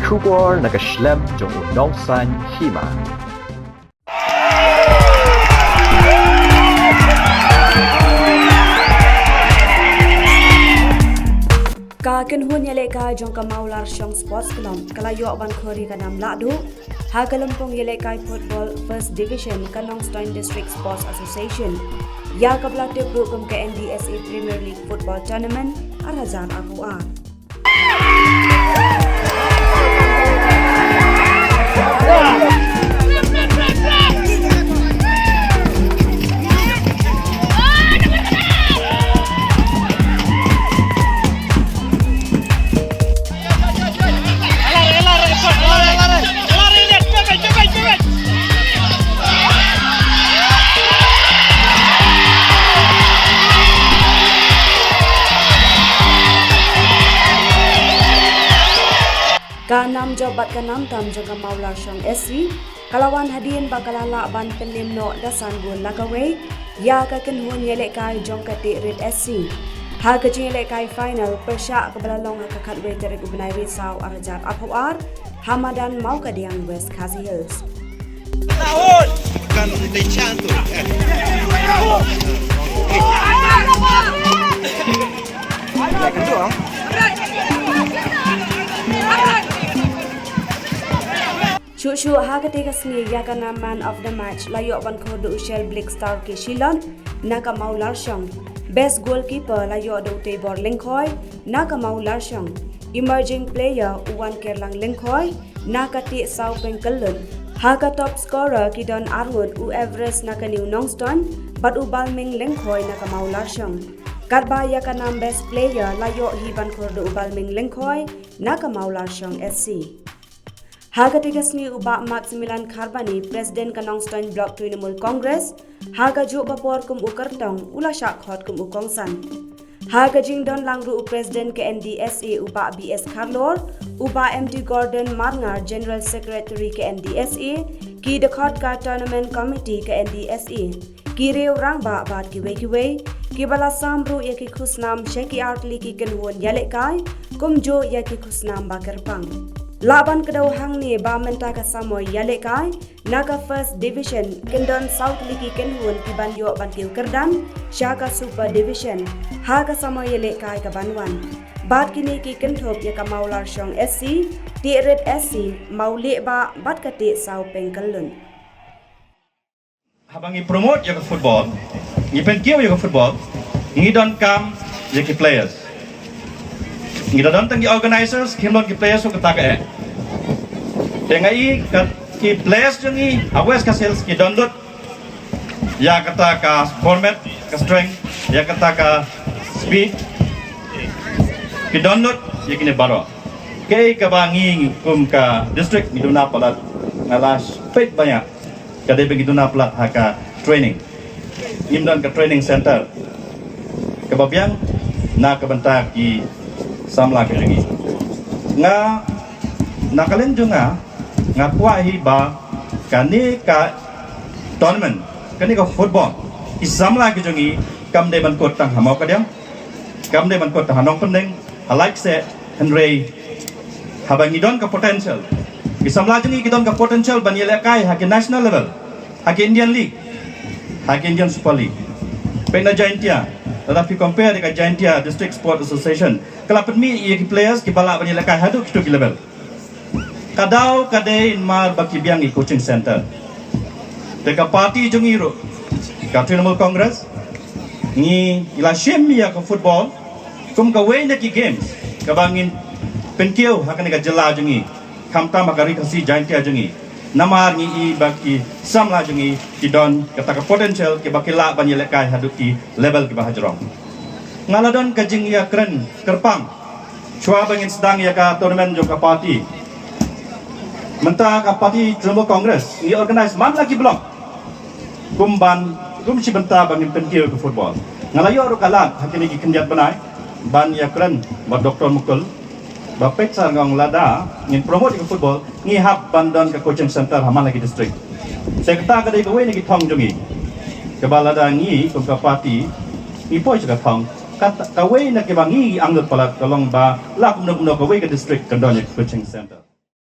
Schubor na geschlem jong Nongsan Hima. Kaken hun yeleka jong kamaular shong sports club kalayo ban khori kanam ladu ha kalampong yeleka football first division Kanongstoin District Sports Association ya kablate program ke NDSA Premier League football tournament arazan akuan Kanam jobat kanam tam jaga maular shong SC kalawan hadian bakalala ban pelim no dasan gun lakawe ya kaken hun yelek kai jong kati red SC ha kajing yelek kai final persya kebalalong hakakat we terek ubnai risau arjat apuar Hamadan mau kadiang West Khasi Hills tahun kan dicantum Shushu ha ketika seni ya kana man of the match layo ban kode Ushel Black Star ke Shilon naka maular shong best goalkeeper layo dote bor lingkhoi naka maular shong emerging player uwan kerlang lingkhoi naka ti sau pengkelun ha ka top scorer kidon arwood u Everest naka New Nongstoin but u balming lingkhoi naka maular shong Karba ya kana best player layo hiban kode u balming lingkhoi naka maular shong SC Haga tigasni uba Maximilian Kharbani President Kanongstoin Block Trinamul Congress Haga jo bapor kum ukartong ula shakhot kum ukongsan Haga jingdon langru u President ke NDSA uba BS Kharlor uba MD Gordon Marngar General Secretary ke NDSA ki dekhot ka Tournament Committee ke NDSA ki reu rang ba bat ki we ki bala samru ya ki khusnam Sheki Artli ki kenwon yalekai kum jo ya ki khusnam ba kerpang Laban kedau hang ni ba menta ka samoy yalekai naga first division kendon south ligi kenhun ki banyo ban kiu kerdan syaka super division ha ka samoy yalekai ka banwan bat kini ki kenthop ya ka maular shong SC ti red SC maule ba bat ka ti sau pengkalun habangi promote ya ka football ngi penkiu ya ka football ngi don kam ya ki players Kita datang di organizers, kita ki players so kita ke. Dengan ki players jungi, awes ka sales ki download. Ya kata ka format, ka strength, ya kata ka speed. Ki download, ya kini baro. Kay kabangi kum ka district miduna palat ngalas fit banyak. Kadai begituna palat haka training. Imdan ka training center. Kebabiang na kebentak ki samla ke lagi nga nakalin juga nga kuahi ba kani ka tournament kani ka football isamla ke jungi kam de ban kot tang hamau kadam kam de ban kot hanong pendeng like se henry habangi don ka potential isamla jungi kidon ka potential ban yele kai ha ke national level ha ke Indian League ha ke Indian Super League pena Giantia tetapi compare dengan Giantia District Sport Association kalau permi ia players ki balak bani lekai hadu kitu ki level kadau kadai mar baki biang i coaching center teka party jungi ro ka Trinamul Congress ni ila shem ya ka football kum ka way na ki games ka bangin penkiu hakan ka jela jungi kamta makari kasi Giantia jungi namar ni i baki samla jungi ki don kata ka potential ki baki la bani lekai hadu ki level ki bahajrong ngaladon kajing ya keren kerpang cua bangin sedang ya ka tournament jo ka party menta ka party Trinamul Congress ni organize man lagi belum kum si benta bangin penkiu ke football ngalayo ro kalat hakini ki kendiat banai ban ya keren ba Dr. Mukul ba peksa ngong lada ngin promote ke football ngi hab bandon ka coaching center haman lagi district saya kata kadai ko we ni ki thong jongi ke balada ngi kum ka party ipo ka thong kawai nak kebangi anggut palat tolong ba lah kumno ke district kendonye coaching center